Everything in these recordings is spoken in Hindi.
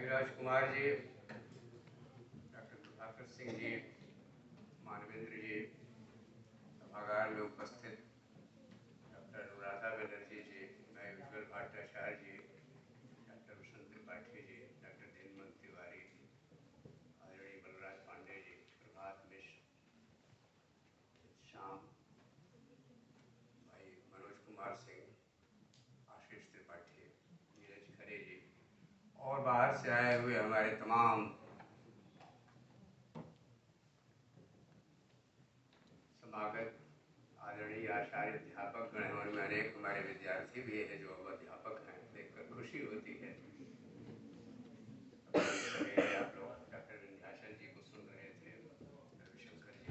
भाईराज कुमार जी, डॉक्टर प्रभाकर सिंह जी, मानवेंद्र जी, सभागार में उपस्थित डॉक्टर अनुराधा बनर्जी जी, मैं उज्ज्वल भट्टाचार्य जी, डॉक्टर वसंत त्रिपाठी जी, डॉक्टर दीनबंधु तिवारी जी, आदरणीय बलराज पांडे जी, प्रभात मिश्र, श्याम भाई, मनोज कुमार सिंह, आशीष त्रिपाठी, नीरज खरे जी और बाहर से आए हुए हमारे तमाम समागत आदरणीय आचार्य अध्यापक गण, उनमें अनेक हमारे विद्यार्थी भी हैं जो अब अध्यापक हैं, देखकर खुशी होती है। आप लोग डॉक्टर विंध्याचल जी को सुन रहे थे, रविशंकर जी।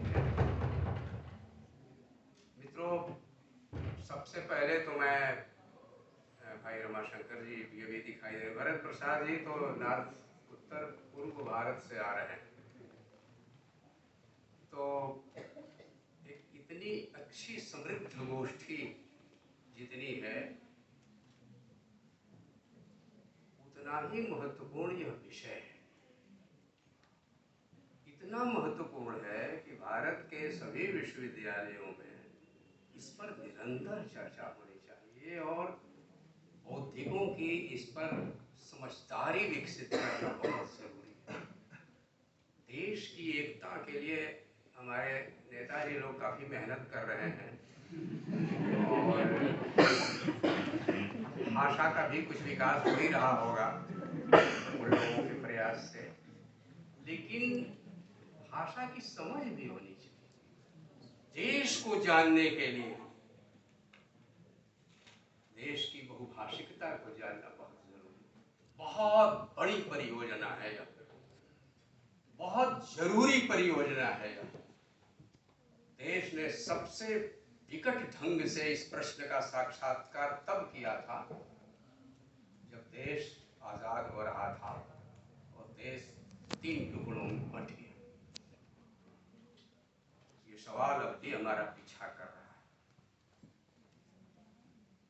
मित्रों, सबसे पहले तो मैं भाई रमाशंकर जी ये भी दिखाई दे, भरत प्रसाद जी तो नॉर्थ उत्तर पूर्व भारत से आ रहे हैं, तो एक इतनी अच्छी समृद्ध गोष्ठी जितनी है उतना ही महत्वपूर्ण यह विषय है। इतना महत्वपूर्ण है कि भारत के सभी विश्वविद्यालयों में इस पर निरंतर चर्चा होनी चाहिए और बौद्धिकों की इस पर समझदारी विकसित करना बहुत जरूरी है। देश की एकता के लिए हमारे नेताजी लोग काफी मेहनत कर रहे हैं और भाषा का भी कुछ विकास हो ही रहा होगा उन लोगों के प्रयास से, लेकिन भाषा की समझ भी होनी चाहिए। देश को जानने के लिए देश की बहुभाषिकता को जानना बहुत जरूरी है। बहुत बड़ी परियोजना है यह, बहुत जरूरी परियोजना है यह। देश ने सबसे विकट ढंग से इस प्रश्न का साक्षात्कार तब किया था जब देश आजाद हो रहा था और देश 3 टुकड़ों में बंट गया। ये सवाल अब भी हमारा पीछा कर रहा है।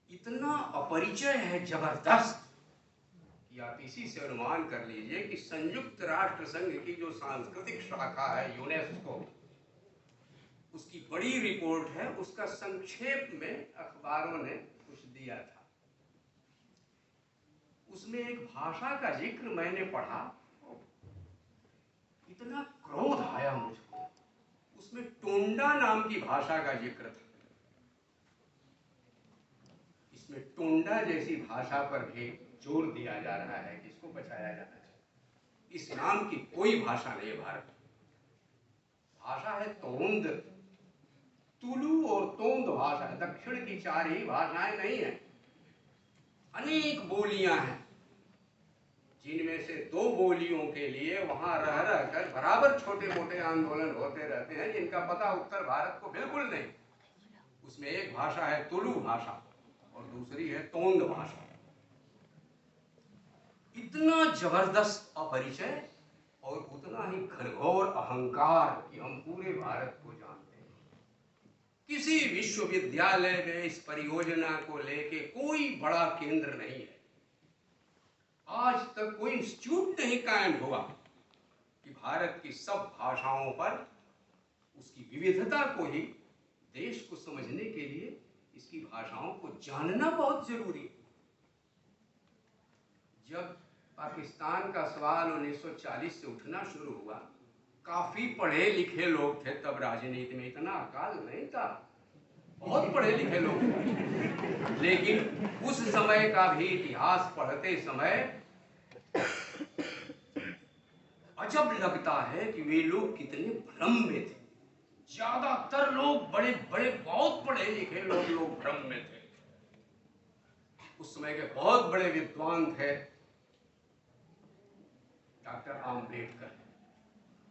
इतना अपरिचय है जबरदस्त कि आप इसी से अनुमान कर लीजिए कि संयुक्त राष्ट्र संघ की जो सांस्कृतिक शाखा है यूनेस्को, उसकी बड़ी रिपोर्ट है, उसका संक्षेप में अखबारों ने कुछ दिया था। उसमें एक भाषा का जिक्र मैंने पढ़ा, इतना क्रोध आया मुझको। उसमें टोंडा नाम की भाषा का जिक्र था। इसमें टोंडा जैसी भाषा पर भी जोर दिया जा रहा है कि इसको बचाया जाना चाहिए। इस नाम की कोई भाषा नहीं है भारत में। भाषा है तोंद, तुलु और तोंद भाषा है। दक्षिण की 4 ही भाषाएं नहीं है, अनेक बोलियां हैं, जिनमें से 2 बोलियों के लिए वहां रह रहकर बराबर छोटे मोटे आंदोलन होते रहते हैं, जिनका पता उत्तर भारत को बिल्कुल नहीं। उसमें एक भाषा है तुलु भाषा और दूसरी है तोंद भाषा। इतना जबरदस्त अपरिचय और उतना ही घनघोर अहंकार कि हम पूरे भारत को जानते हैं। किसी विश्वविद्यालय में इस परियोजना को लेके कोई बड़ा केंद्र नहीं है। आज तक कोई इंस्टीट्यूट नहीं कायम हुआ कि भारत की सब भाषाओं पर उसकी विविधता को ही देश को समझने के लिए इसकी भाषाओं को जानना बहुत जरूरी है। जब पाकिस्तान का सवाल 1940 से उठना शुरू हुआ, काफी पढ़े लिखे लोग थे तब राजनीति में, इतना अकाल नहीं था, बहुत पढ़े लिखे लोग थे, लेकिन उस समय का भी इतिहास पढ़ते समय अजब लगता है कि वे लोग कितने भ्रम में थे। ज्यादातर लोग बड़े बड़े बहुत पढ़े लिखे लोग भ्रम में थे। उस समय के बहुत बड़े विद्वान थे डॉक्टर आम्बेडकर,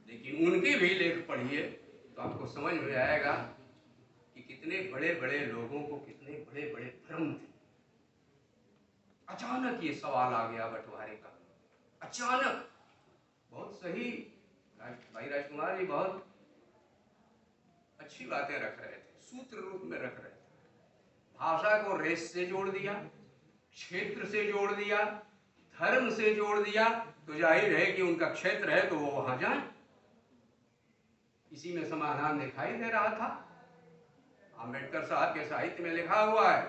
लेकिन उनके भी लेख पढ़िए तो आपको समझ में आएगा कि कितने बड़े बड़े लोगों को कितने बड़े बड़े भ्रम थे। अचानक ये सवाल आ गया बंटवारे का, अचानक। बहुत सही भाई राजकुमार जी बहुत अच्छी बातें रख रहे थे, सूत्र रूप में रख रहे थे। भाषा को रेस से जोड़ दिया, क्षेत्र से जोड़ दिया, धर्म से जोड़ दिया तो जाहिर है कि उनका क्षेत्र है तो वो वहां जाए। इसी में समाधान दिखाई दे रहा था। आम्बेडकर साहब के साहित्य में लिखा हुआ है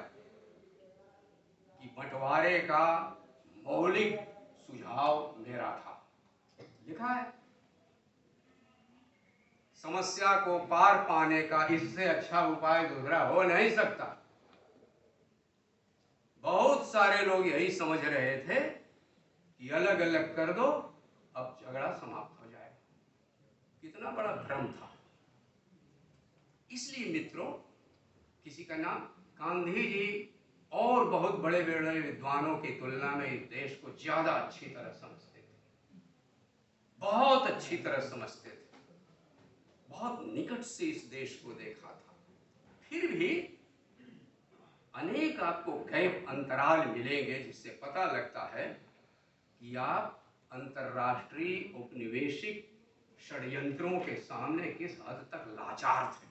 कि बंटवारे का मौलिक सुझाव मेरा था, लिखा है। समस्या को पार पाने का इससे अच्छा उपाय दूसरा हो नहीं सकता। बहुत सारे लोग यही समझ रहे थे कि अलग अलग कर दो, अब झगड़ा समाप्त हो जाएगा। कितना बड़ा भ्रम था। इसलिए मित्रों, किसी का नाम गांधी जी और बहुत बड़े बड़े विद्वानों की तुलना में इस देश को ज्यादा अच्छी तरह समझते थे, बहुत अच्छी तरह समझते थे, बहुत निकट से इस देश को देखा था। फिर भी अनेक आपको गैप अंतराल मिलेंगे जिससे पता लगता है कि आप अंतर्राष्ट्रीय औपनिवेशिक षड्यंत्रों के सामने किस हद तक लाचार थे।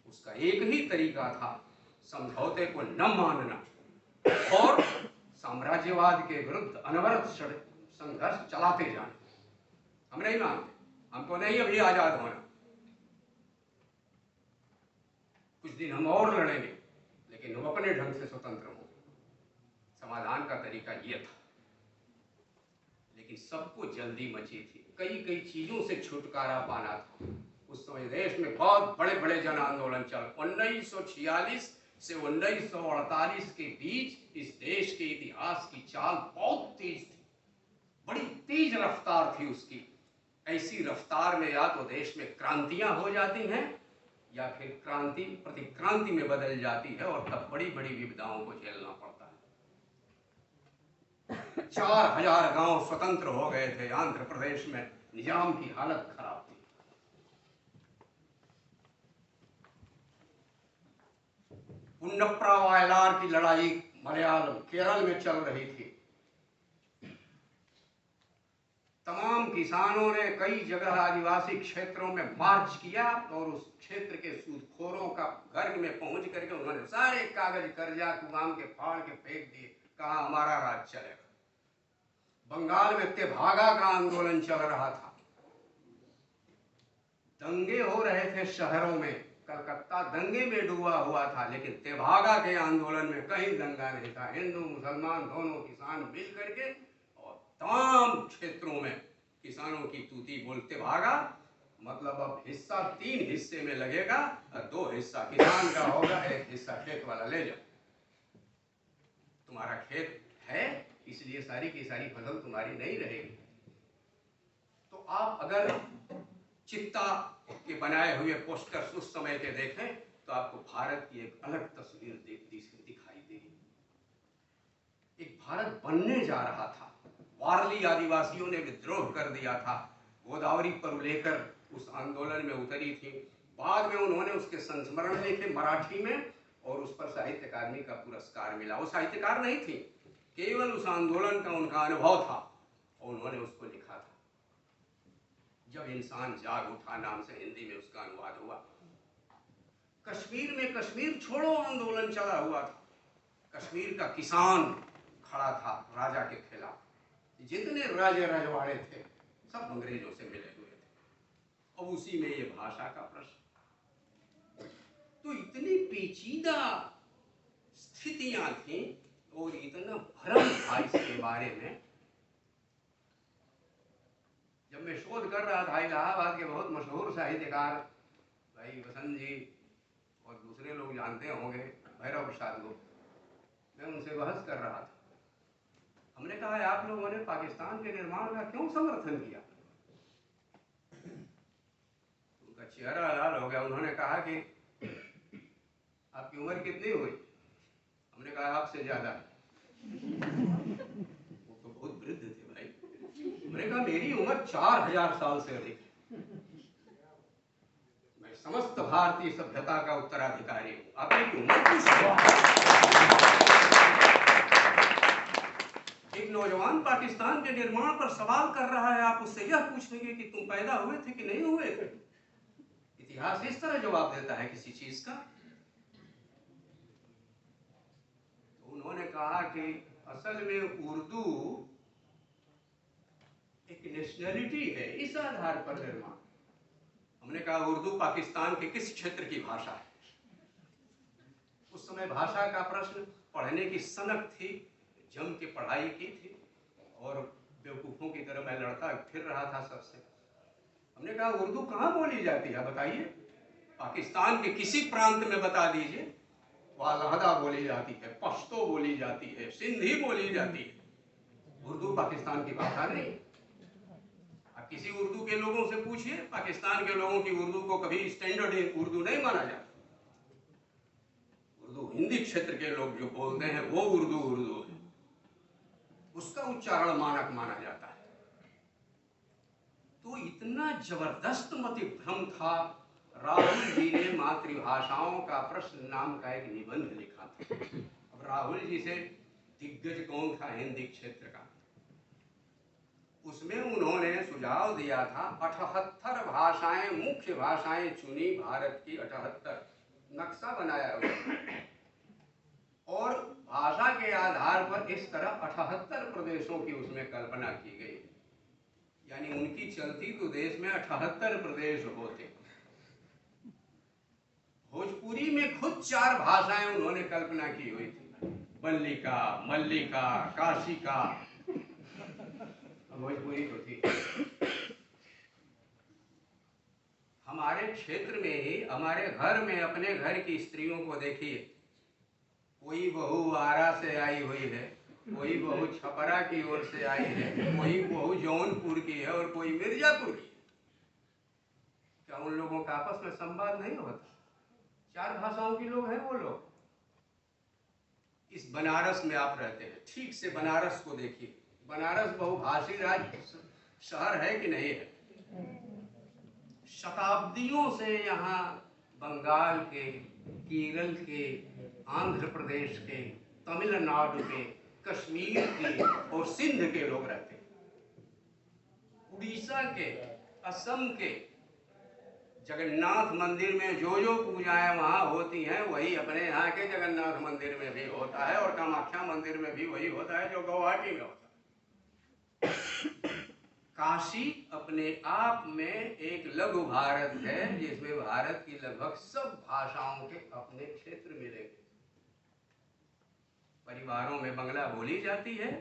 उसका एक ही तरीका था, समझौते को न मानना और साम्राज्यवाद के विरुद्ध अनवरत संघर्ष चलाते जाना। हम नहीं मानते, हमको नहीं अभी आजाद होना, कुछ दिन हम और लड़ेंगे, लेकिन हम अपने ढंग से स्वतंत्र होंगे। समाधान का तरीका यह था। लेकिन सबको जल्दी मची थी, कई कई चीजों से छुटकारा पाना था। उस समय देश में बहुत बड़े बड़े जन आंदोलन चल 1946 से 1948 के बीच इस देश के इतिहास की चाल बहुत तेज थी, बड़ी तेज रफ्तार थी उसकी। ऐसी रफ्तार में या तो देश में क्रांतियां हो जाती हैं या फिर क्रांति प्रतिक्रांति में बदल जाती है और तब बड़ी बड़ी विपदाओं को झेलना पड़ता है। 4000 गांव स्वतंत्र हो गए थे आंध्र प्रदेश में, निजाम की हालत खराब थी। पुन्नप्रा वायलार की लड़ाई मलयालम केरल में चल रही थी। तमाम किसानों ने कई जगह आदिवासी क्षेत्रों में मार्च किया और उस क्षेत्र के सूदखोरों का घर में पहुंच करके उन्होंने सारे कागज कर्जा कुमाम के फाड़ के फेंक दिए, कहा हमारा राज चलेगा। बंगाल में तेभागा का आंदोलन चल रहा था, दंगे हो रहे थे शहरों में, कलकत्ता दंगे में डूबा हुआ था, लेकिन तेभागा के आंदोलन में कहीं दंगा नहीं था। हिंदू मुसलमान दोनों किसान मिल करके और तमाम क्षेत्रों में किसानों की तूती बोलते भागा, मतलब अब हिस्सा 3 हिस्से में लगेगा और 2 हिस्सा किसान का होगा, 1 हिस्सा खेत वाला ले जाओ। तुम्हारा खेत है इसलिए सारी की सारी फसल तुम्हारी नहीं रहेगी। तो आप अगर चित्ता के बनाए हुए पोस्टर्स उस समय के देखें तो आपको भारत की एक अलग तस्वीर दिखाई देगी। एक भारत बनने जा रहा था। वारली आदिवासियों ने विद्रोह कर दिया था, गोदावरी पर लेकर उस आंदोलन में उतरी थी। बाद में उन्होंने उसके संस्मरण लिखे मराठी में और उस पर साहित्य अकादमी का पुरस्कार मिला। वो साहित्यकार नहीं थी, केवल उस आंदोलन का उनका अनुभव था और उन्होंने उसको लिखा था। जब इंसान जाग उठा नाम से हिंदी में उसका अनुवाद हुआ। कश्मीर में कश्मीर छोड़ो आंदोलन चला हुआ था। कश्मीर का किसान खड़ा था राजा के खिलाफ। जितने राजे रजवाड़े थे सब अंग्रेजों से मिले हुए थे। अब उसी में ये भाषा का प्रश्न। तो इतनी पेचीदा स्थितियां थी और इतना भ्रम था इसके बारे में। जब मैं शोध कर रहा था, इलाहाबाद के बहुत मशहूर साहित्यकार भाई वसंत जी और दूसरे लोग जानते होंगे, भैरव प्रसाद गुप्त, मैं उनसे बहस कर रहा था। हमने कहा आप लोगों ने पाकिस्तान के निर्माण का क्यों समर्थन किया? उनका चेहरा लाल हो गया। उन्होंने कहा कि आपकी उम्र कितनी हुई? हमने कहा आपसे ज्यादा। वो तो बहुत वृद्ध थे भाई। मैंने कहा मेरी उम्र 4000 साल से अधिक है, मैं समस्त भारतीय सभ्यता का उत्तराधिकारी हूं, आपकी उम्र एक नौजवान पाकिस्तान के निर्माण पर सवाल कर रहा है, आप उससे यह पूछेंगे कि तुम पैदा हुए थे कि नहीं हुए थे? इतिहास इस तरह जवाब देता है किसी चीज का। तो उन्होंने कहा कि असल में उर्दू एक नेशनलिटी है, इस आधार पर निर्माण। हमने कहा उर्दू पाकिस्तान के किस क्षेत्र की भाषा है। उस समय भाषा का प्रश्न पढ़ने की सनक थी, जम के पढ़ाई की थी और बेवकूफ़ों की तरह मैं लड़ता फिर रहा था सबसे। हमने कहा उर्दू कहाँ बोली जाती है बताइए, पाकिस्तान के किसी प्रांत में बता दीजिए। वहाँ लहदा बोली जाती है, पश्तो बोली जाती है, सिंधी बोली जाती है। उर्दू पाकिस्तान की भाषा नहीं। आप किसी उर्दू के लोगों से पूछिए, पाकिस्तान के लोगों की उर्दू को कभी स्टैंडर्ड उर्दू नहीं माना जाता। उर्दू हिंदी क्षेत्र के लोग जो बोलते हैं वो उर्दू है, उसका उच्चारण मानक माना जाता है। तो इतना जबरदस्त मतिभ्रम था। राहुल जी ने मातृभाषाओं का प्रश्न नाम का एक निबंध लिखा था। अब राहुल जी से दिग्गज कौन था हिंदी क्षेत्र का, उसमें उन्होंने सुझाव दिया था 78 भाषाएं, मुख्य भाषाएं चुनी भारत की 78, नक्शा बनाया हुआ और भाषा के आधार पर इस तरह 78 प्रदेशों की उसमें कल्पना की गई। यानी उनकी चलती तो देश में 78 प्रदेश होते। भोजपुरी में खुद 4 भाषाएं उन्होंने कल्पना की हुई थी, मल्लिका, मल्लिका, काशिका, भोजपुरी तो थी। हमारे क्षेत्र में ही, हमारे घर में, अपने घर की स्त्रियों को देखिए, कोई बहू आरा से आई हुई है, कोई बहू छपरा की ओर से आई है, कोई बहू जौनपुर की है और कोई मिर्जापुर की है। क्या उन लोगों का आपस में संवाद नहीं होता? 4 भाषाओं के लोग हैं वो लोग। इस बनारस में आप रहते हैं, ठीक से बनारस को देखिए। बनारस बहुभाषी राज्य शहर है कि नहीं है? शताब्दियों से यहाँ बंगाल के, केरल के, आंध्र प्रदेश के, तमिलनाडु के, कश्मीर के और सिंध के लोग रहते हैं। उड़ीसा के, असम के। जगन्नाथ मंदिर में जो पूजाएं वहाँ होती हैं वही अपने यहाँ के जगन्नाथ मंदिर में भी होता है और कामाख्या मंदिर में भी वही होता है जो गुवाहाटी में होता है। काशी अपने आप में एक लघु भारत है जिसमें भारत की लगभग सब भाषाओं के अपने क्षेत्र मिलेंगे। परिवारों में बंगला बोली जाती है,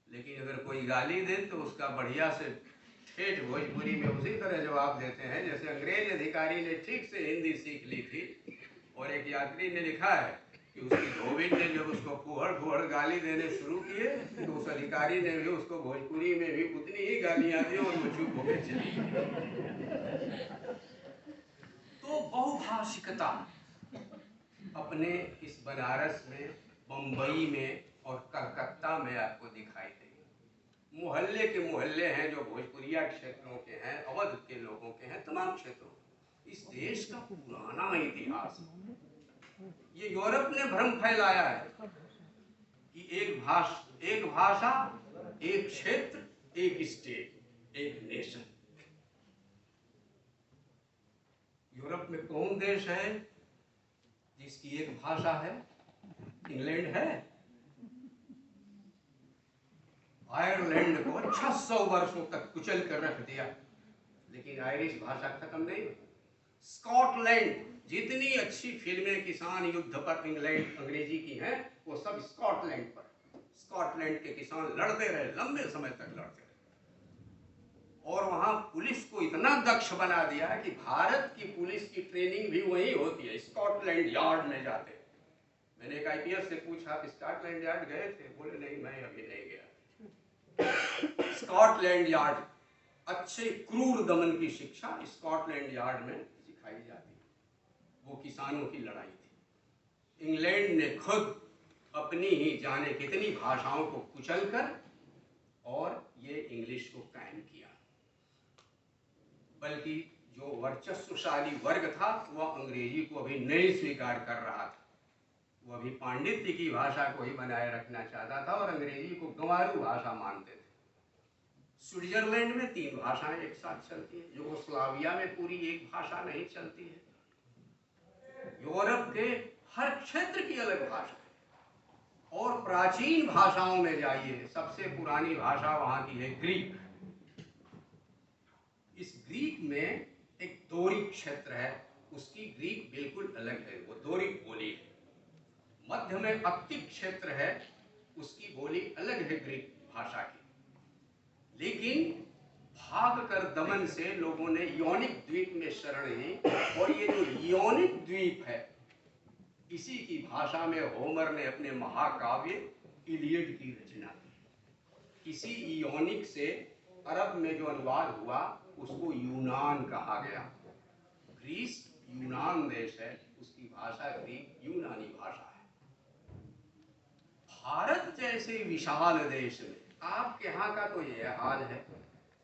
लेकिन अगर कोई गाली दे तो उसका बढ़िया से ठेठ भोजपुरी में उसी तरह जवाब देते हैं जैसे अंग्रेज अधिकारी ने ठीक से हिंदी सीख ली थी। और एक यात्री ने लिखा है कि उसकी धोबिन ने जब उसको फुहड़ गाली देने शुरू किए तो उस अधिकारी ने भी उसको भोजपुरी में भी उतनी ही गालियां दी और वो चुप होकर चली गई। तो बहुभाषिकता अपने इस बनारस में, बंबई में और कलकत्ता में आपको दिखाई देगी। मोहल्ले के मोहल्ले हैं जो भोजपुरिया क्षेत्रों के हैं, अवध के लोगों के हैं, तमाम क्षेत्रों। इस देश का पुराना इतिहास, ये यूरोप ने भ्रम फैलाया है कि एक भाषा, एक क्षेत्र, एक स्टेट, एक नेशन। यूरोप में कौन देश है जिसकी एक भाषा है? इंग्लैंड है। आयरलैंड को 600 वर्षों तक कुचल कर रख दिया, लेकिन आयरिश भाषा खत्म नहीं हुई। स्कॉटलैंड, जितनी अच्छी फिल्में किसान युद्ध पर इंग्लैंड अंग्रेजी की हैं वो सब स्कॉटलैंड पर। स्कॉटलैंड के किसान लड़ते रहे, लंबे समय तक लड़ते रहे और वहां पुलिस को इतना दक्ष बना दिया कि भारत की पुलिस की ट्रेनिंग भी वही होती है, स्कॉटलैंड यार्ड में जाते। मैंने एक आईपीएस से पूछा, आप स्कॉटलैंड यार्ड गए थे? बोले नहीं, मैं अभी नहीं गया। स्कॉटलैंड यार्ड, अच्छे क्रूर दमन की शिक्षा स्कॉटलैंड यार्ड में सिखाई जाती है। वो किसानों की लड़ाई थी। इंग्लैंड ने खुद अपनी ही जाने कितनी भाषाओं को कुचलकर और ये इंग्लिश को कायम किया। बल्कि जो वर्चस्वशाली वर्ग था वह अंग्रेजी को अभी नहीं स्वीकार कर रहा था। वो अभी पांडित्य की भाषा को ही बनाए रखना चाहता था और अंग्रेजी को गंवारू भाषा मानते थे। स्विट्जरलैंड में 3 भाषाएं एक साथ चलती हैं। यूगोस्लाविया में पूरी एक भाषा नहीं चलती है। यूरोप के हर क्षेत्र की अलग भाषा है। और प्राचीन भाषाओं में जाइए, सबसे पुरानी भाषा वहां की है ग्रीक। इस ग्रीक में एक डोरिक क्षेत्र है, उसकी ग्रीक बिल्कुल अलग है, वो डोरिक बोली है। मध्य में अक्तिक क्षेत्र है, उसकी बोली अलग है ग्रीक भाषा की। लेकिन भाग कर दमन से लोगों ने योनिक द्वीप में शरण ली, और ये जो योनिक द्वीप है, इसी की भाषा में होमर ने अपने महाकाव्य इलियड की रचना की। इसी योनिक से अरब में जो अनुवाद हुआ उसको यूनान कहा गया। ग्रीस यूनान देश है, उसकी भाषा ग्रीक यूनानी भाषा है। भारत जैसे विशाल देश में आपके यहाँ का तो यह हाल है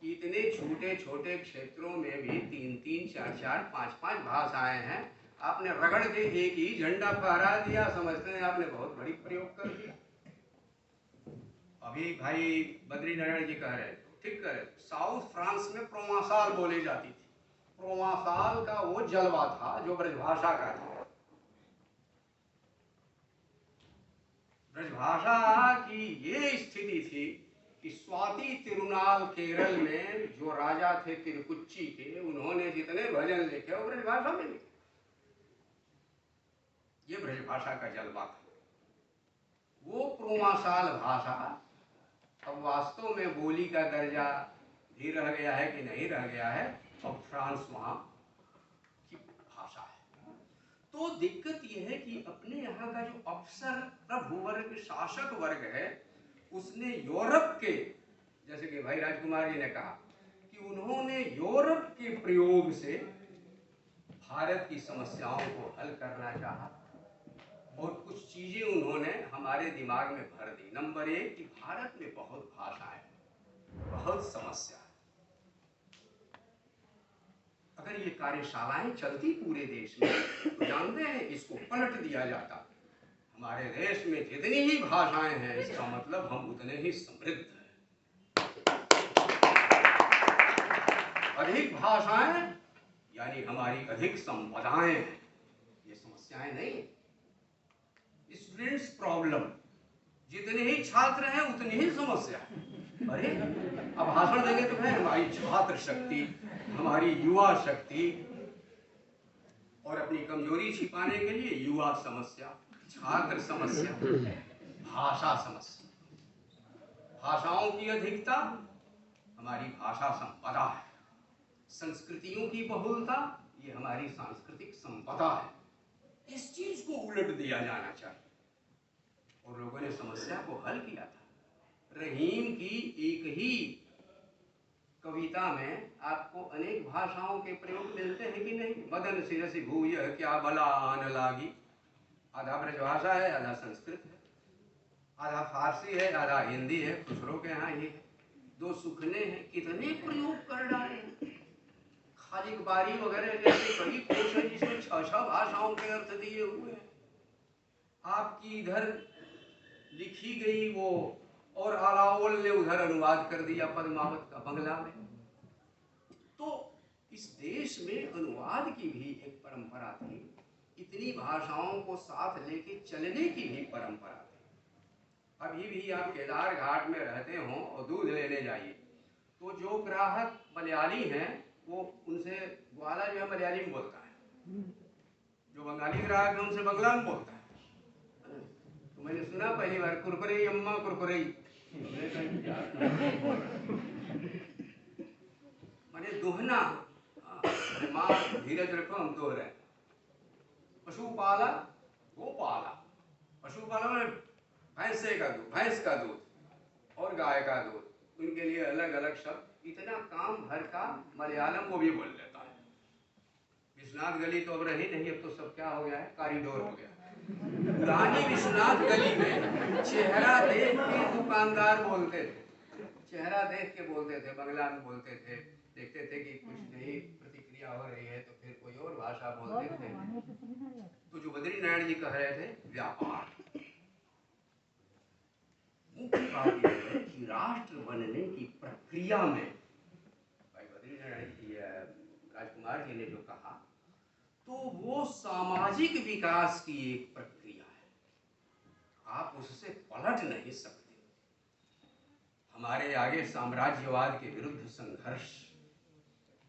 कि इतने छोटे छोटे क्षेत्रों में भी 3-3, 4-4, 5-5 भाषाएं हैं। आपने रगड़ के एक ही झंडा फहरा दिया, समझते हैं आपने बहुत बड़ी प्रयोग कर दिया। अभी भाई बद्री नारायण जी कह रहे थे, ठीक कह रहे, साउथ फ्रांस में प्रोवांसाल बोली जाती थी। प्रोवांसाल का वो जलवा था जो ब्रजभाषा का था। ब्रजभाषा की ये स्थिति थी कि स्वाति तिरुनाल केरल में जो राजा थे तिरुकुच्ची के, उन्होंने जितने भजन लिखे वो ब्रजभाषा में लिखे। ये ब्रजभाषा का जलवा था। वो प्रोवांसाल भाषा अब वास्तव में बोली का दर्जा भी रह गया है कि नहीं रह गया है, अब फ्रांस वहां की भाषा है। तो दिक्कत यह है कि अपने यहाँ का जो अफसर प्रभु वर्ग, शासक वर्ग है, उसने यूरोप के, जैसे कि भाई राजकुमार जी ने कहा कि उन्होंने यूरोप के प्रयोग से भारत की समस्याओं को हल करना चाहा, और कुछ चीजें उन्होंने हमारे दिमाग में भर दी। नंबर 1 कि भारत में बहुत भाषाएं, बहुत समस्या है। अगर ये कार्यशालाएं चलती पूरे देश में तो जानते हैं इसको पलट दिया जाता। हमारे देश में जितनी ही भाषाएं हैं, इसका मतलब हम उतने ही समृद्ध हैं। अधिक भाषाएं यानी हमारी अधिक संपदाएं हैं, ये समस्याएं नहीं। स्टूडेंट्स प्रॉब्लम, जितने ही छात्र हैं उतनी ही समस्या है। अरे अब भाषण देंगे तो है हमारी छात्र शक्ति, हमारी युवा शक्ति, और अपनी कमजोरी छिपाने के लिए युवा समस्या, छात्र समस्या, भाषा समस्या। भाषाओं की अधिकता हमारी भाषा संपदा है। संस्कृतियों की बहुलता ये हमारी सांस्कृतिक संपदा है। इस चीज को उलट दिया जाना चाहिए, और लोगों ने समस्या को हल किया था। रहीम की एक ही कविता में आपको अनेक भाषाओं के प्रयोग मिलते हैं कि नहीं। मदन शिरसि भूय क्या बलान लागी, आधा ब्रजभाषा है, आधा संस्कृत है, आधा फारसी है, आधा हिंदी है। खुसरो के यहाँ ये दो सुखने हैं, कितने प्रयोग कर डाले हैं। खालिक बारी वगैरह जैसे कवि कोश है जिसमें 6 भाषाओं के अर्थ दिए हुए हैं। आपकी इधर लिखी गई वो, और अलाओल ने उधर अनुवाद कर दिया पद्मावत का बंगला में। तो इस देश में अनुवाद की भी एक परंपरा थी, इतनी भाषाओं को साथ लेके चलने की भी परंपरा थी। अभी भी आप केदार घाट में रहते हो और दूध लेने जाइए तो जो ग्राहक मलयाली हैं वो उनसे ग्वाला जो है मलयाली में बोलता है, जो बंगाली ग्राहक है उनसे बंगला में बोलता है। तो मैंने सुना पहली बार कुरकुरे अम्मा कुरकुरे, मैंने दोहना, माँ धीरज रखो हम दोह रहे। पशुपाला गोपाला, पशुपाला में भैंसे का दूध, भैंस का दूध और गाय का दूध, उनके लिए अलग अलग शब्द। इतना काम भर का मलयालम वो भी बोल लेता है। विश्वनाथ गली तो अब रही नहीं, अब तो सब क्या हो गया है, कॉरिडोर हो गया। पुरानी विश्वनाथ गली में चेहरा देख के दुकानदार बोलते थे, चेहरा देख के बोलते थे, बंगला में बोलते थे। देखते थे कि कुछ नहीं प्रतिक्रिया हो रही है तो फिर कोई और भाषा बोलते थे। तो जो बद्री नारायण जी कह रहे थे व्यापार, मुख्य बात यह है कि राष्ट्र बनने की प्रक्रिया में, भाई बद्री नारायण जी राजकुमार जी ने जो कहा, तो वो सामाजिक विकास की एक प्रक्रिया है। आप आप उससे पलट नहीं सकते। हमारे आगे साम्राज्यवाद के विरुद्ध संघर्ष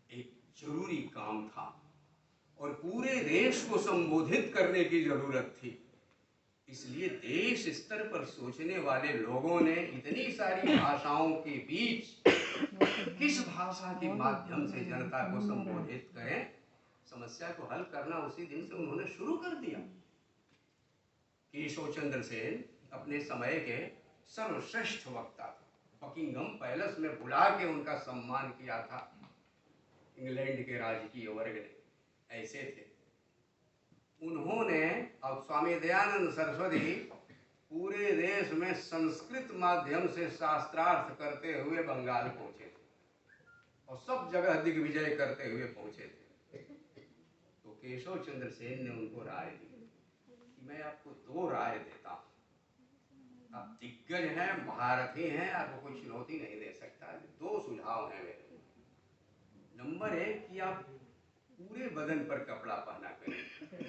एक जरूरी काम था और पूरे देश को संबोधित करने की जरूरत थी। इसलिए देश स्तर पर सोचने वाले लोगों ने इतनी सारी भाषाओं के बीच किस भाषा के माध्यम से जनता को संबोधित करें, समस्या को हल करना उसी दिन से उन्होंने शुरू कर दिया। केशव चंद्र सेन अपने समय के सर्वश्रेष्ठ वक्ता थे। बकिंगम पैलेस में बुला के उनका सम्मान किया था इंग्लैंड के राजकीय वर्ग ने, ऐसे थे। उन्होंने, अब स्वामी दयानंद सरस्वती पूरे देश में संस्कृत माध्यम से शास्त्रार्थ करते हुए बंगाल पहुंचे थे और सब जगह दिग्विजय करते हुए पहुंचे थे। तो केशव चंद्र सेन ने उनको राय दी कि मैं आपको दो राय देता हूं, आप दिग्गज हैं, महारथी हैं, आपको कोई चुनौती नहीं दे सकता। दो सुझाव हैं मेरे। नंबर एक कि आप पूरे बदन पर कपड़ा पहना करें,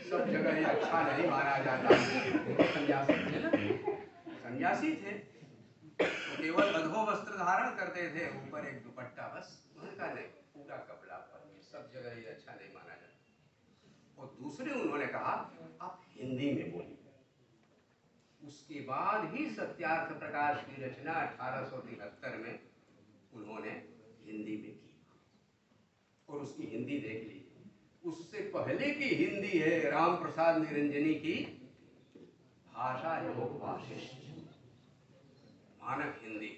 सब जगह ये अच्छा नहीं माना जाता। सन्यासी थे ना, सन्यासी थे, तो केवल अधो वस्त्र धारण करते थे, ऊपर एक दुपट्टा बस। उनका नहीं, पूरा कपड़ा पहनिए, सब जगह ये अच्छा नहीं माना जाता। और दूसरे उन्होंने कहा आप हिंदी में बोलिए। उसके बाद ही सत्यार्थ प्रकाश की रचना 1873 में उन्होंने हिंदी में की और उसकी हिंदी देख लीजिए। उससे पहले की हिंदी है राम प्रसाद निरंजनी की भाषा योग वाशिष्ठ, मानक हिंदी,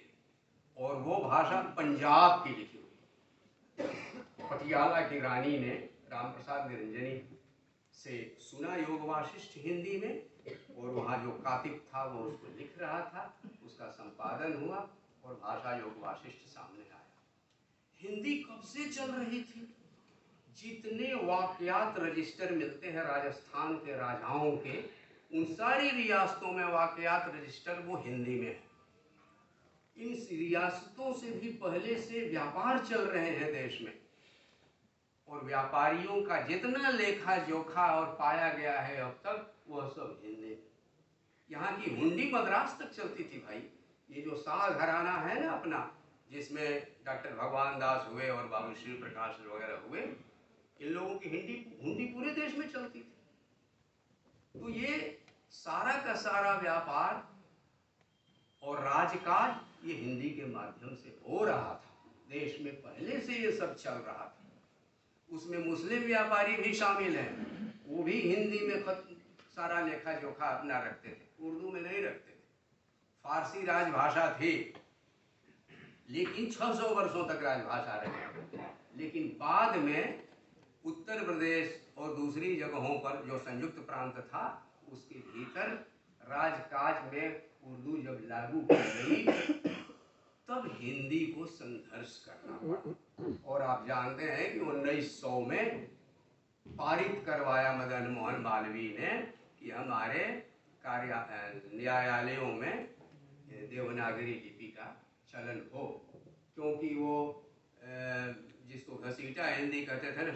और वो भाषा पंजाब की लिखी हुई। पटियाला की रानी ने राम प्रसाद निरंजनी से सुना योग वाशिष्ठ हिंदी में, और वहाँ जो कातिब था वो उसको लिख रहा था, उसका संपादन हुआ और भाषा योग वाशिष्ठ सामने आया। हिंदी कब से चल रही थी? जितने वाकयात रजिस्टर मिलते हैं राजस्थान के राजाओं के, उन सारी रियासतों में वाकयात रजिस्टर वो हिंदी में है। इन रियासतों से भी पहले से व्यापार चल रहे हैं देश में, और व्यापारियों का जितना लेखा जोखा और पाया गया है अब तक, वह सब हिंदी। यहाँ की हुंडी मद्रास तक चलती थी भाई। ये जो शाह घराना है ना अपना, जिसमें डॉक्टर भगवान दास हुए और बाबू श्री प्रकाश वगैरह हुए, इन लोगों की हुंडी पूरे देश में चलती थी। तो ये सारा का सारा व्यापार और राजकाज ये हिंदी के माध्यम से हो रहा था। देश में पहले से ये सब चल रहा था। उसमें मुस्लिम व्यापारी भी शामिल हैं, वो भी हिंदी में सारा लेखा जोखा अपना रखते थे, उर्दू में नहीं रखते थे। फारसी राजभाषा थी, लेकिन 600 वर्षों तक राजभाषा रही। लेकिन बाद में उत्तर प्रदेश और दूसरी जगहों पर जो संयुक्त प्रांत था, उसके भीतर राजकाज में उर्दू जब लागू की गई, तब हिंदी को संघर्ष करना पड़ा। और आप जानते हैं कि 1900 में पारित करवाया मदन मोहन मालवीय ने कि हमारे न्यायालयों में देवनागरी लिपि का चलन हो, क्योंकि वो जिसको घसीटा हिंदी कहते थे ना,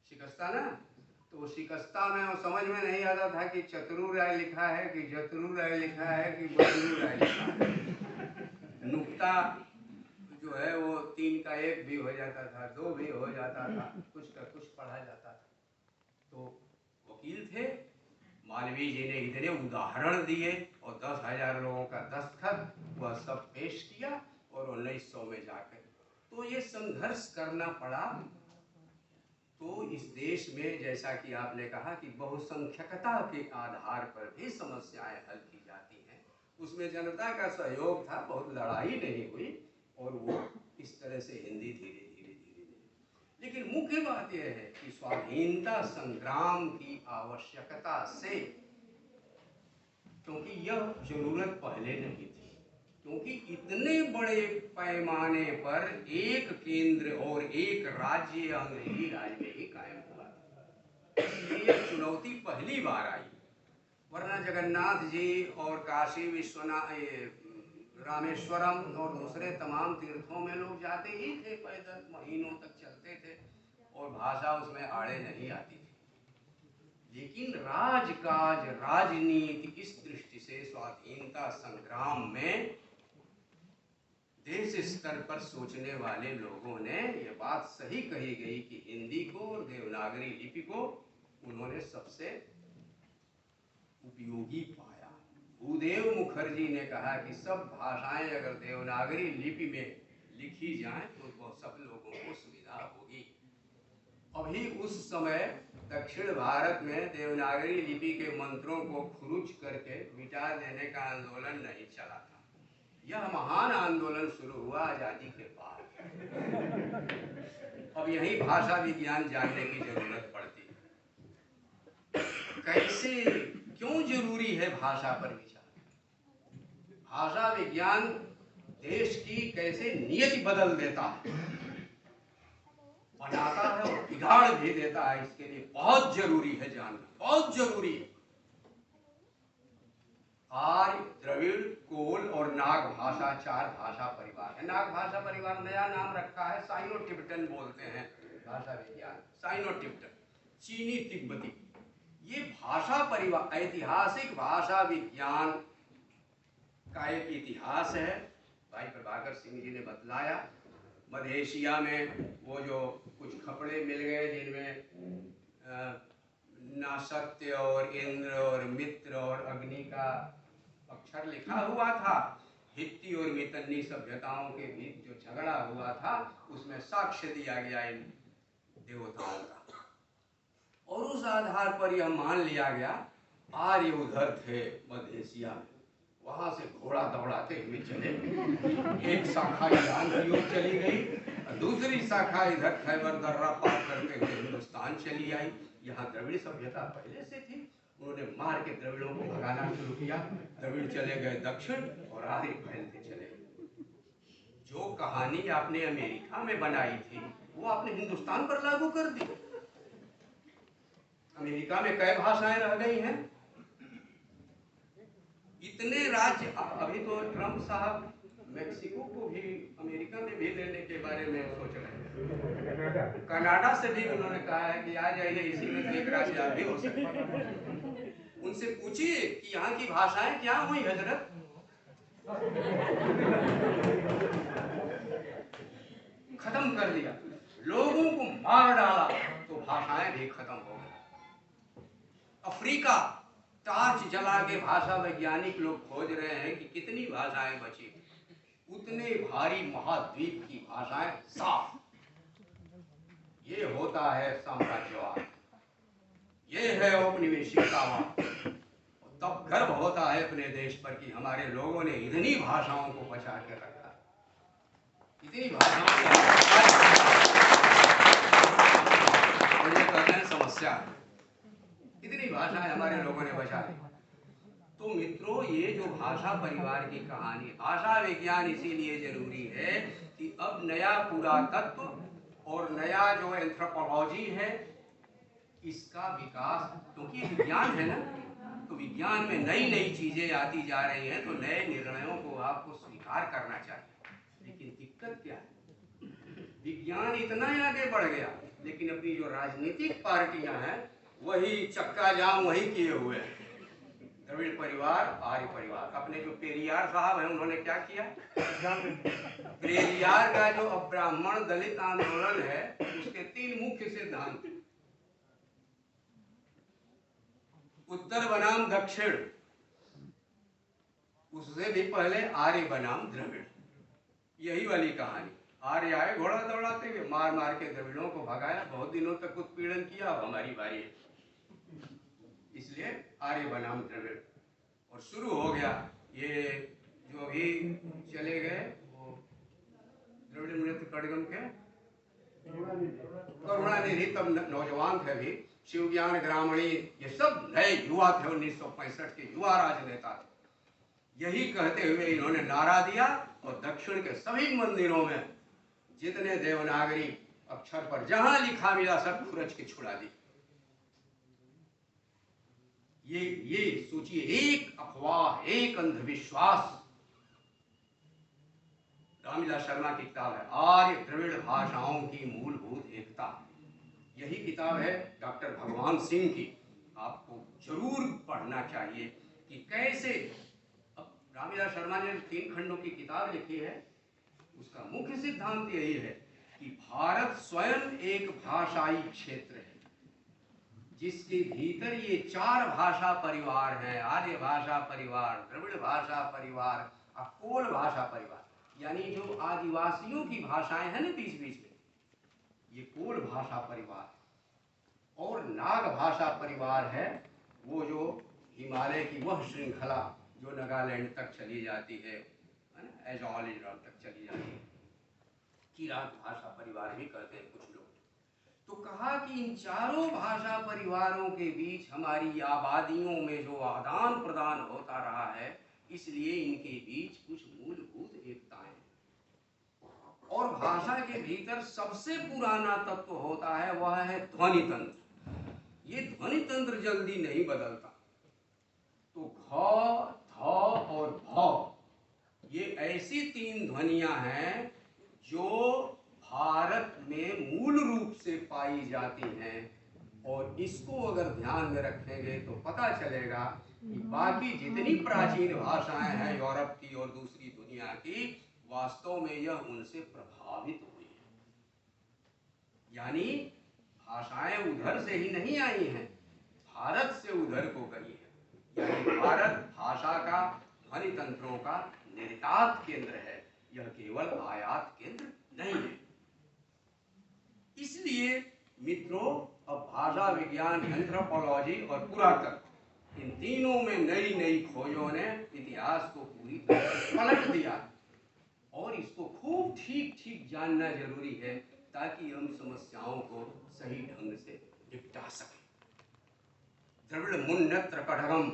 शिकस्ता ना, तो शिकस्ता में वो समझ में नहीं आता था कि चतुरु राय लिखा है कि जतरू राय लिखा है कि बतरू राय लिखा है। नुक्ता जो है वो 3 का 1 भी हो जाता था, 2 भी हो जाता था, कुछ का कुछ पढ़ा जाता था। तो वकील थे, मालवीय जी ने इतने उदाहरण दिए और 10,000 लोगों का दस्तखत, वह सब पेश किया और 1900 में जाकर तो ये संघर्ष करना पड़ा। तो इस देश में, जैसा कि आपने कहा कि बहुसंख्यकता के आधार पर भी समस्याएं हल की जाती हैं, उसमें जनता का सहयोग था, बहुत लड़ाई नहीं हुई और वो इस तरह से हिंदी धीरे धीरे धीरे धीरे। लेकिन मुख्य बात यह है कि स्वाधीनता संग्राम की आवश्यकता से, क्योंकि यह जरूरत पहले नहीं थी, क्योंकि इतने बड़े पैमाने पर एक केंद्र और एक राज्य अंग्रेजी राज में ही कायम हुआ था। ये चुनौती पहली बार आई, वरना जगन्नाथ जी और काशी विश्वनाथ, रामेश्वरम और दूसरे तमाम तीर्थों में लोग जाते ही थे, पैदल महीनों तक चलते थे और भाषा उसमें आड़े नहीं आती थी। लेकिन राजकाज राजनीति इस दृष्टि से स्वाधीनता संग्राम में देश स्तर पर सोचने वाले लोगों ने ये बात सही कही गई कि हिंदी को और देवनागरी लिपि को उन्होंने सबसे उपयोगी पाया। भूदेव मुखर्जी ने कहा कि सब भाषाएं अगर देवनागरी लिपि में लिखी जाएं तो बहुत सब लोगों को सुविधा होगी। अभी उस समय दक्षिण भारत में देवनागरी लिपि के मंत्रों को खुरुच करके मिटा देने का आंदोलन नहीं चला था। यह महान आंदोलन शुरू हुआ आजादी के बाद। अब यही भाषा विज्ञान जानने की जरूरत पड़ती है। कैसे क्यों जरूरी है भाषा पर विचार? भाषा विज्ञान देश की कैसे नियति बदल देता है, बनाता है और बिगाड़ भी देता है, इसके लिए बहुत जरूरी है जानना, बहुत जरूरी है। आर्य, द्रविड़, कोल और नाग भाषा 4 भाषा परिवार है। नाग भाषा परिवार नया नाम रखा है, साइनो टिबेटन बोलते हैं भाषा विज्ञान, साइनो टिबेटन, चीनी तिब्बती। ये भाषा परिवार ऐतिहासिक भाषा विज्ञान का एक इतिहास है। भाई प्रभाकर सिंह जी ने बतलाया। मध्य एशिया में वो जो कुछ खपड़े मिल गए जिनमें नासत्य और इंद्र और मित्र और अग्नि का अक्षर लिखा हुआ था। हित्ती और मितन्नी सभ्यताओं के बीच जो झगड़ा हुआ था उसमें साक्ष्य दिया गया इन देवताओं का, और उस आधार पर यह मान लिया गया आर्य उधर थे मध्य एशिया में। वहां से घोड़ा दौड़ाते हुए चले, एक शाखा ईरान की ओर चली गई और दूसरी शाखा इधर खैबर दर्रा पार करते हुए हिंदुस्तान चली आई। यहाँ द्रविड़ सभ्यता पहले से थी। उन्होंने मार के द्रविड़ों को भगाना शुरू किया। द्रविड़ चले गए दक्षिण और आर्य फैलते चले गए। जो कहानी आपने अमेरिका में बनाई थी वो आपने हिंदुस्तान पर लागू कर दी। अमेरिका में कई भाषाएं रह गई हैं। इतने राज्य, अभी तो ट्रम्प साहब मेक्सिको को भी अमेरिका में भी लेने के बारे में सोच रहे हैं। कनाडा से भी उन्होंने कहा है कि आ जाइए, इसी में एक राज्य आप भी हो सकता है। उनसे पूछिए कि यहाँ की भाषाएं क्या हुई हजरत। खत्म कर दिया, लोगों को मार डाला तो भाषाएं भी खत्म हो गई। अफ्रीका टार्च जला के भाषा वैज्ञानिक लोग खोज रहे हैं कि कितनी भाषाएं बची। उतने भारी महाद्वीप की भाषाएं साफ। ये होता है साम्राज्यवाद, ये है औपनिवेशिकतावाद। तब गर्व होता है अपने देश पर कि हमारे लोगों ने इतनी भाषाओं को बचा के रखा, इतनी भाषाओं को समस्या, इतनी भाषाएं हमारे लोगों ने बचा ली। तो मित्रों, ये जो भाषा परिवार की कहानी, भाषा विज्ञान इसीलिए जरूरी है कि अब नया पुरातत्व और नया जो एंथ्रोपोलॉजी है इसका विकास, क्योंकि विज्ञान है ना, तो विज्ञान में नई नई चीजें आती जा रही हैं, तो नए निर्णयों को आपको स्वीकार करना चाहिए। लेकिन दिक्कत क्या है, विज्ञान इतना आगे बढ़ गया लेकिन अपनी जो राजनीतिक पार्टियां हैं वही चक्का जाम वही किए हुए हैं। द्रविड़ परिवार, आर्य परिवार। अपने जो पेरियार साहब हैं उन्होंने क्या किया, पेरियार का जो ब्राह्मण दलित आंदोलन है उसके 3 मुख्य सिद्धांत, उत्तर बनाम दक्षिण, उससे भी पहले आर्य बनाम द्रविड़। यही वाली कहानी। आर्य आए घोड़ा दौड़ाते हुए, मार मार के द्रविड़ों को भगाया, बहुत दिनों तक उत्पीड़न किया। अब हमारी बारी है, इसलिए आर्य बनाम द्रविड़। और शुरू हो गया ये जो अभी चले गए वो द्रविड़ नृत्य कड़गम के करुणानिधि, तब नौजवान थे अभी, शिव ज्ञान ग्रामणी, ये सब नए युवा थे, 1965 के युवा राजनेता थे। यही कहते हुए इन्होंने नारा दिया और दक्षिण के सभी मंदिरों में जितने देवनागरी अक्षर पर जहां लिखा मिला सब खुरच के छुड़ा दी। ये सोचिए, एक अफवाह, एक अंधविश्वास। रामविलास शर्मा की किताब है आर्य द्रविड़ भाषाओं की मूलभूत एकता। यही किताब है डॉक्टर भगवान सिंह की, आपको जरूर पढ़ना चाहिए कि कैसे। अब रामविलास शर्मा ने 3 खंडों की किताब लिखी है, उसका मुख्य सिद्धांत यही है कि भारत स्वयं एक भाषाई क्षेत्र है जिसके भीतर ये 4 भाषा परिवार हैं, आर्य भाषा परिवार, द्रविड़ भाषा परिवार, कोल भाषा परिवार, यानी जो आदिवासियों की भाषाएं हैं ना बीच बीच में, ये कोल भाषा परिवार और नाग भाषा परिवार है, वो जो हिमालय की वह श्रृंखला जो नागालैंड तक चली जाती है ना, एजॉल तक चली जाती है, किरात भाषा परिवार भी कहते हैं कुछ लोग। तो कहा कि इन चारों भाषा परिवारों के बीच हमारी आबादियों में जो आदान प्रदान होता रहा है, इसलिए इनके बीच कुछ मूलभूत एकताएं हैं। और भाषा के भीतर सबसे पुराना तत्व होता है, वह है ध्वनि तंत्र। ये ध्वनि तंत्र जल्दी नहीं बदलता। तो घ, ध और भ ये ऐसी 3 ध्वनियां हैं जो भारत में मूल रूप से पाई जाती हैं, और इसको अगर ध्यान में रखेंगे तो पता चलेगा कि बाकी जितनी प्राचीन भाषाएं हैं यूरोप की और दूसरी दुनिया की, वास्तव में यह उनसे प्रभावित हुई है। यानी भाषाएं उधर से ही नहीं आई हैं, भारत से उधर को गई है। यानी भारत भाषा का, ध्वनि तंत्रों का निर्यात केंद्र है, यह केवल आयात केंद्र नहीं है। इसलिए मित्रों, अब भाषा विज्ञान, एंथ्रोपोलॉजी और पुरातत्व, इन तीनों में नई नई खोजों ने इतिहास को पूरी तरह से पलट दिया, और इसको खूब ठीक ठीक जानना जरूरी है ताकि हम समस्याओं को सही ढंग से निपटा सकें। द्रविड़ मुन्नत्र कड़गम,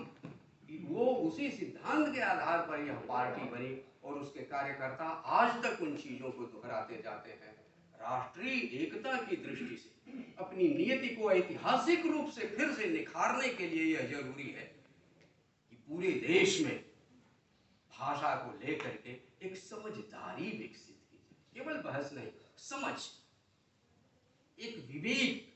वो उसी सिद्धांत के आधार पर यह पार्टी बनी, और उसके कार्यकर्ता आज तक उन चीजों को दोहराते जाते हैं। राष्ट्रीय एकता की दृष्टि से अपनी नियति को ऐतिहासिक रूप से फिर से निखारने के लिए यह जरूरी है कि पूरे देश में भाषा को लेकर के एक समझदारी विकसित की जाए। केवल बहस नहीं, समझ, एक विवेक,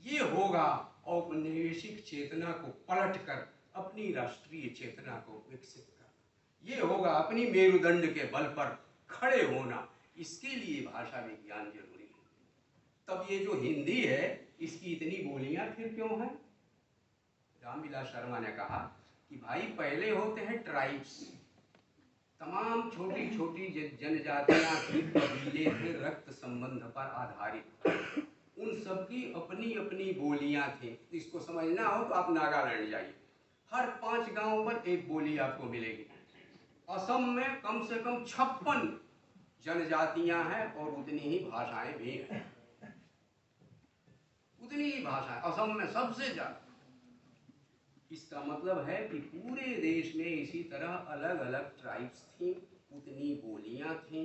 ये होगा औपनिवेशिक चेतना को पलटकर अपनी राष्ट्रीय चेतना को विकसित करना। ये होगा अपनी मेरुदंड के बल पर खड़े होना। इसके लिए भाषा विज्ञान जरूरी है। तब ये जो हिंदी है, इसकी इतनी बोलियां फिर क्यों हैं? रामविलास शर्मा ने कहा कि भाई पहले होते हैं ट्राइब्स, तमाम छोटी छोटी जनजातियां थी, कबीले थे, रक्त संबंध पर आधारित, उन सबकी अपनी अपनी बोलियां थी। इसको समझना हो तो आप नागालैंड जाइए, हर 5 गांव पर एक बोली आपको मिलेगी। असम में कम से कम 56 जनजातियां हैं और उतनी ही भाषाएं भी हैं, उतनी ही भाषाएं असम में सबसे ज्यादा। इसका मतलब है कि पूरे देश में इसी तरह अलग अलग ट्राइब्स थी, उतनी बोलियां थी।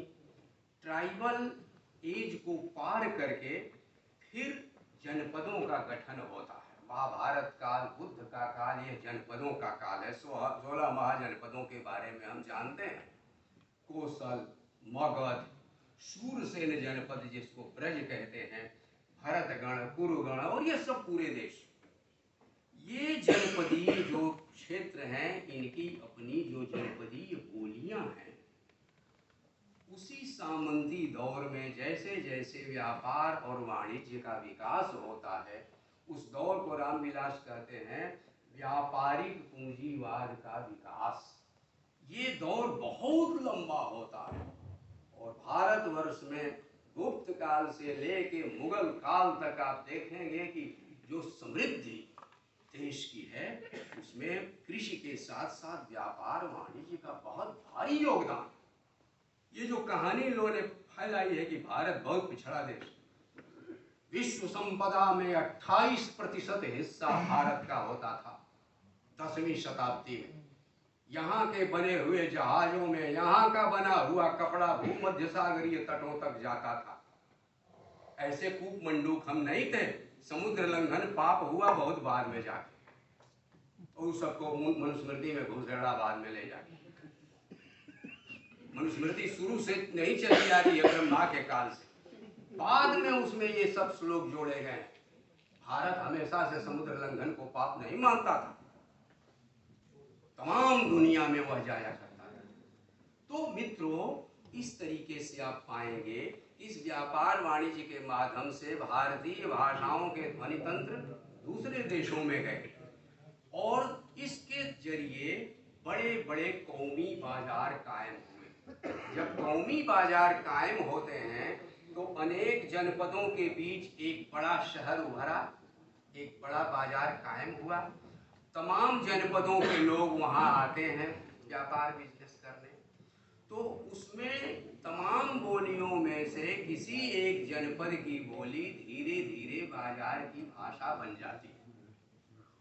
ट्राइबल एज को पार करके फिर जनपदों का गठन होता है। महाभारत काल, बुद्ध का काल, यह जनपदों का काल है। 16 महाजनपदों के बारे में हम जानते हैं। कोसल, मगध, शूरसेन जनपद जिसको ब्रज कहते हैं, भरतगण, कुरुगण, और ये सब पूरे देश। ये जनपदीय जो क्षेत्र हैं, इनकी अपनी जो जनपदीय बोलियां हैं। उसी सामंती दौर में जैसे जैसे व्यापार और वाणिज्य का विकास होता है, उस दौर को रामविलास कहते हैं व्यापारिक पूंजीवाद का विकास। ये दौर बहुत लंबा होता है, और भारतवर्ष में गुप्त काल से लेके मुगल काल तक आप देखेंगे कि जो समृद्धि देश की है, उसमें कृषि के साथ साथ व्यापार वाणिज्य का बहुत भारी योगदान। ये जो कहानी लोगों ने फैलाई है कि भारत बहुत पिछड़ा देश, विश्व संपदा में 28% हिस्सा भारत का होता था 10वीं शताब्दी में। यहाँ के बने हुए जहाजों में यहाँ का बना हुआ कपड़ा भूमध्य सागरीय तटों तक जाता था। ऐसे कूप मंडूक हम नहीं थे। समुद्र लंघन पाप हुआ बहुत बाद में जाके, और सबको मनुस्मृति में घुसड़ा बाद में ले जाके। मनुस्मृति शुरू से नहीं चली आ रही है, ब्रह्मा के काल से, बाद में उसमें ये सब श्लोक जोड़े गए। भारत हमेशा से समुद्र लंघन को पाप नहीं मानता था, तमाम दुनिया में वह जाया करता था। तो मित्रों, इस तरीके से आप पाएंगे इस व्यापार वाणिज्य के माध्यम से भारतीय भाषाओं के ध्वनि तंत्र दूसरे देशों में गए और इसके जरिए बड़े बड़े कौमी बाजार कायम हुए। जब कौमी बाजार कायम होते हैं तो अनेक जनपदों के बीच एक बड़ा शहर उभरा, एक बड़ा बाजार कायम हुआ। तमाम जनपदों के लोग वहाँ आते हैं व्यापार बिजनेस करने। तो उसमें तमाम बोलियों में से किसी एक जनपद की बोली धीरे धीरे बाजार की भाषा बन जाती है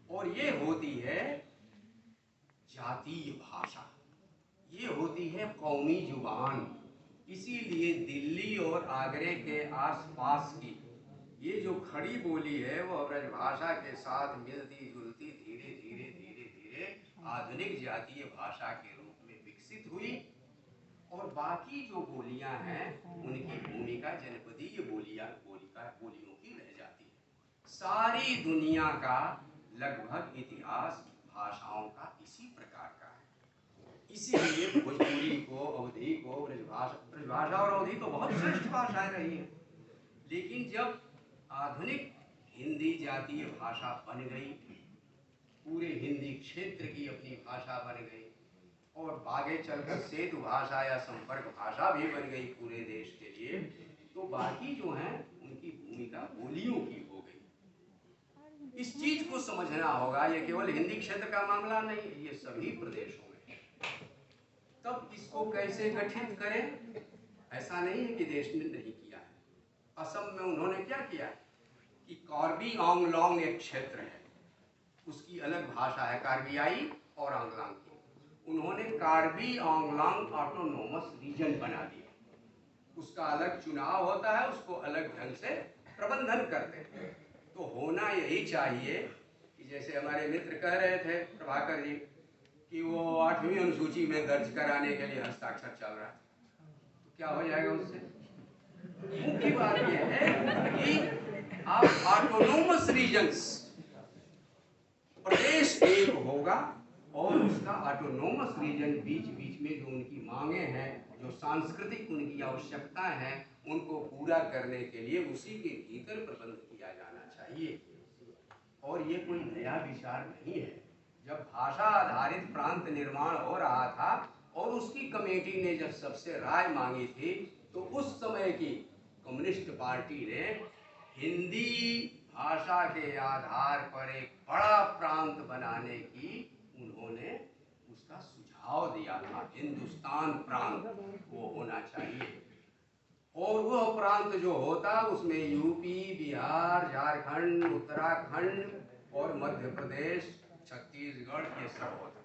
और ये होती है जातीय भाषा, ये होती है कौमी जुबान। इसीलिए दिल्ली और आगरे के आसपास की ये जो खड़ी बोली है वो ब्रजभाषा के साथ मिलती जुलती धीरे धीरे धीरे धीरे आधुनिक जातीय भाषा के रूप में विकसित हुई और बाकी जो बोलियां हैं उनकी भूमिका जनपदीय बोलियों की रह जाती है। सारी दुनिया का लगभग इतिहास भाषाओं का इसी प्रकार का है। इसीलिए भोजपुरी को, अवधी को, ब्रजभाषा और अवधी तो बहुत श्रेष्ठ भाषाएं रही हैं, लेकिन जब आधुनिक हिंदी जातीय भाषा बन गई, पूरे हिंदी क्षेत्र की अपनी भाषा बन गई और आगे चलकर सेतु भाषा या संपर्क भाषा भी बन गई पूरे देश के लिए, तो बाकी जो हैं उनकी भूमिका बोलियों की हो गई। इस चीज को समझना होगा, ये केवल हिंदी क्षेत्र का मामला नहीं है, ये सभी प्रदेशों में। तब इसको कैसे गठित करें? ऐसा नहीं है कि देश ने नहीं किया है। असम में उन्होंने क्या किया कि कार्बी आंगलोंग एक क्षेत्र है, उसकी अलग भाषा है कार्बियाई और आंगलांग की। उन्होंने कार्बी आंगलांग ऑटोनोमस रीजन बना दिया, उसका अलग चुनाव होता है, उसको अलग ढंग से प्रबंधन करते हैं। तो होना यही चाहिए कि जैसे हमारे मित्र कह रहे थे प्रभाकर जी कि वो 8वीं अनुसूची में दर्ज कराने के लिए हस्ताक्षर चल रहा है, तो क्या हो जाएगा उससे? मुख्य बात यह है कि आप ऑटोनोमस रीजन्स, प्रदेश एक होगा और उसका ऑटोनोमस रीजन बीच बीच में जो उनकी मांगे हैं, जो सांस्कृतिक उनकी आवश्यकता है, उनको पूरा करने के लिए उसी के भीतर प्रबंध किया जाना चाहिए। और ये कोई नया विचार नहीं है। जब भाषा आधारित प्रांत निर्माण हो रहा था और उसकी कमेटी ने जब सबसे राय मांगी थी, तो उस समय की कम्युनिस्ट पार्टी ने हिंदी भाषा के आधार पर एक बड़ा प्रांत बनाने की उन्होंने उसका सुझाव दिया था। हिंदुस्तान प्रांत वो होना चाहिए और वह प्रांत जो होता उसमें यूपी, बिहार, झारखंड, उत्तराखंड और मध्य प्रदेश, छत्तीसगढ़ ये सब होता।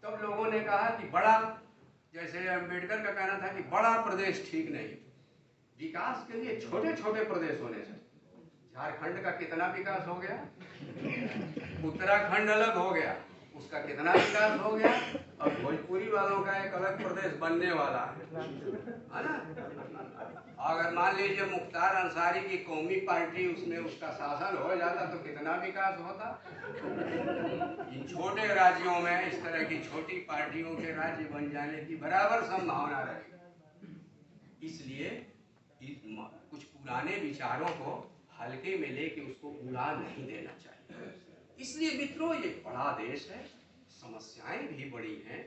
तब लोगों ने कहा कि बड़ा, जैसे अम्बेडकर का कहना था कि बड़ा प्रदेश ठीक नहीं, विकास के लिए छोटे छोटे प्रदेश होने चाहिए। झारखंड का कितना विकास हो गया, उत्तराखंड अलग हो गया, उसका कितना विकास हो गया, अब भोजपुरी वालों का एक अलग प्रदेश बनने वाला है ना। अगर मान लीजिए मुख्तार अंसारी की कौमी पार्टी उसमें उसका शासन हो जाता तो कितना विकास होता। इन छोटे राज्यों में इस तरह की छोटी पार्टियों के राज्य बन जाने की बराबर संभावना रहेगी। इसलिए कुछ पुराने विचारों को हल्के में लेके उसको उड़ा नहीं देना चाहिए। इसलिए मित्रों, ये बड़ा देश है, समस्याएं भी बड़ी हैं,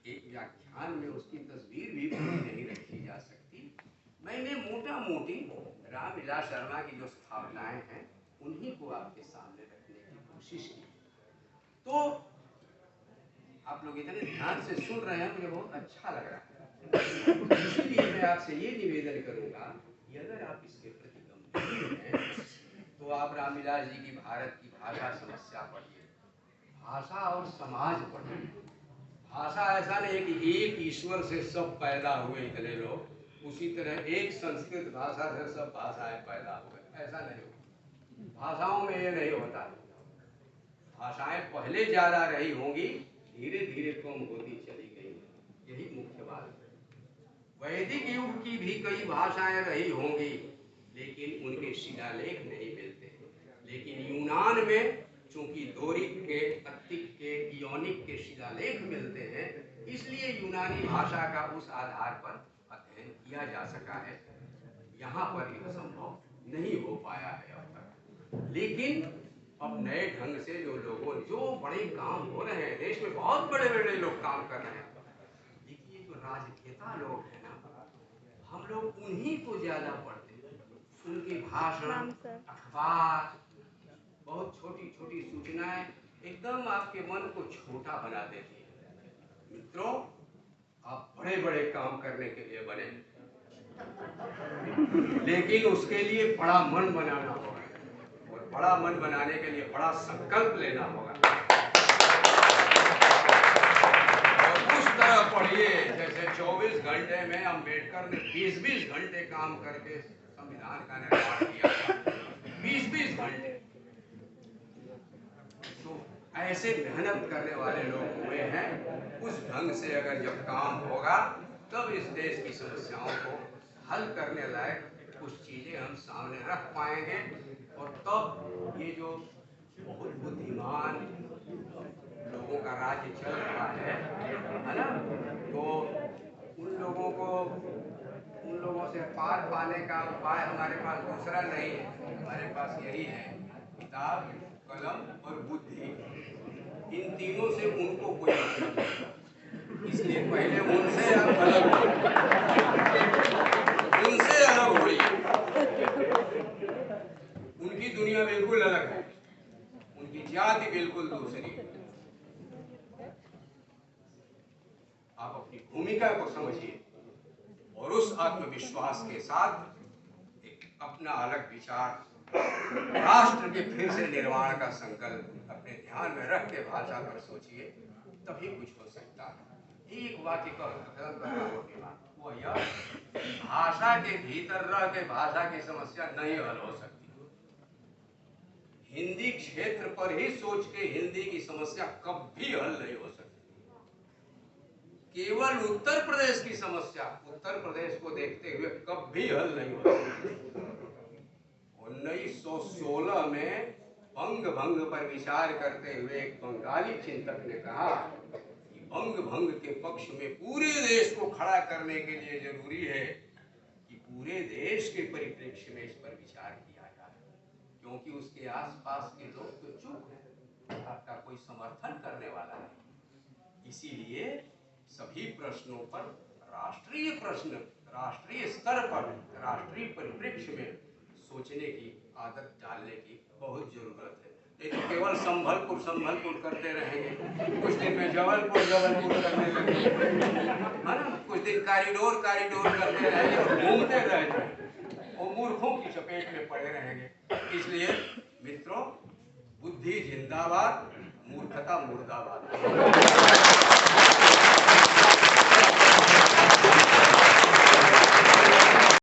एक व्याख्यान में उसकी तस्वीर भी पूरी नहीं रखी जा सकती। मैंने मोटा मोटी रामविलास शर्मा की जो स्थापनाएं हैं उन्हीं को आपके सामने रखने की कोशिश की। तो आप लोग इतने ध्यान से सुन रहे हैं, मुझे बहुत अच्छा लग रहा है। इसलिए मैं आपसे ये निवेदन करूंगा कि अगर आप इसके प्रति गंभीर हैं तो आप रामविलास जी की भारत की भाषा समस्या पढ़िए, भाषा और समाज पढ़िए। भाषा ऐसा नहीं कि एक ईश्वर से सब पैदा हुए इतने लोग, उसी तरह एक संस्कृत भाषा से सब भाषाएं पैदा हुए, ऐसा नहीं होता। भाषाओं में ये नहीं होता। भाषाएं पहले ज्यादा रही होंगी, धीरे धीरे कम होती चली गई, यही मुख्य बात है। वैदिक युग की भी कई भाषाएं रही होंगी, लेकिन उनके शिलालेख नहीं मिलते। लेकिन यूनान में चूंकि डोरिक के, अत्तिक के, इयोनिक के शिलालेख मिलते हैं, इसलिए यूनानी भाषा का उस आधार पर अध्ययन किया जा सका है। यहाँ पर यह संभव नहीं हो पाया है अब तक। लेकिन अब नए ढंग से जो बड़े काम हो रहे हैं, देश में बहुत बड़े बड़े लोग काम कर रहे हैं, लेकिन ये जो राजनेता लोग हैं ना, हम लोग उन्हीं को ज्यादा पढ़ते हैं। उनके भाषण, अखबार, बहुत छोटी छोटी सूचनाएं एकदम आपके मन को छोटा बना देती है। मित्रों, आप बड़े बड़े काम करने के लिए बने, लेकिन उसके लिए बड़ा मन बनाना होगा, और बड़ा मन बनाने के लिए बड़ा संकल्प लेना होगा। और उस तरह पढ़िए जैसे 24 घंटे में अम्बेडकर ने 20-20 घंटे काम करके संविधान का निर्माण किया। 20-20 घंटे। तो ऐसे मेहनत करने वाले लोग हुए हैं। उस ढंग से अगर जब काम होगा, तब इस देश की समस्याओं को हल करने लायक कुछ चीजें हम सामने रख पाएंगे। और तब ये जो बहुत बुद्धिमान लोगों का राज्य चल रहा है ना, तो उन लोगों से पार पाने का उपाय हमारे पास दूसरा नहीं है। हमारे पास यही है, किताब, कलम और बुद्धि। इन तीनों से उनको कोई मतलब नहीं, इसलिए पहले उनसे अलग होइए। उनकी दुनिया बिल्कुल अलग है, उनकी जाति बिल्कुल दूसरी है। आप अपनी भूमिका को समझिए और उस आत्मविश्वास के साथ एक अपना अलग विचार, राष्ट्र के फिर से निर्माण का संकल्प अपने ध्यान में रख के भाषा पर सोचिए, तभी कुछ हो सकता है। एक वाक्य का खत्म करना होगा, वो यह, भाषा के भीतर रह के भाषा की समस्या नहीं हल हो सकती। हिंदी क्षेत्र पर ही सोच के हिंदी की समस्या कभी हल नहीं हो सकती। केवल उत्तर प्रदेश की समस्या उत्तर प्रदेश को देखते हुए कभी हल नहीं हो सकती। 1916 में बंग भंग पर विचार करते हुए एक बंगाली चिंतक ने कहा कि बंग भंग के पक्ष में पूरे देश को खड़ा करने के लिए जरूरी है कि पूरे देश के परिप्रेक्ष्य में इस पर विचार किया जाए, क्योंकि उसके आसपास के लोग तो चुप हैं, आपका कोई समर्थन करने वाला नहीं। इसीलिए सभी प्रश्नों पर राष्ट्रीय प्रश्न, राष्ट्रीय स्तर पर, राष्ट्रीय परिप्रेक्ष्य में सोचने की आदत डालने की बहुत जरूरत है। नहीं तो केवल संभलपुर करते रहेंगे, कुछ दिन में जबलपुर करने लगेंगे, है ना, कुछ दिन कॉरिडोर करते रहेंगे और घूमते रह जाएंगे और मूर्खों की चपेट में पड़े रहेंगे। इसलिए मित्रों, बुद्धि जिंदाबाद, मूर्खता मुर्दाबाद।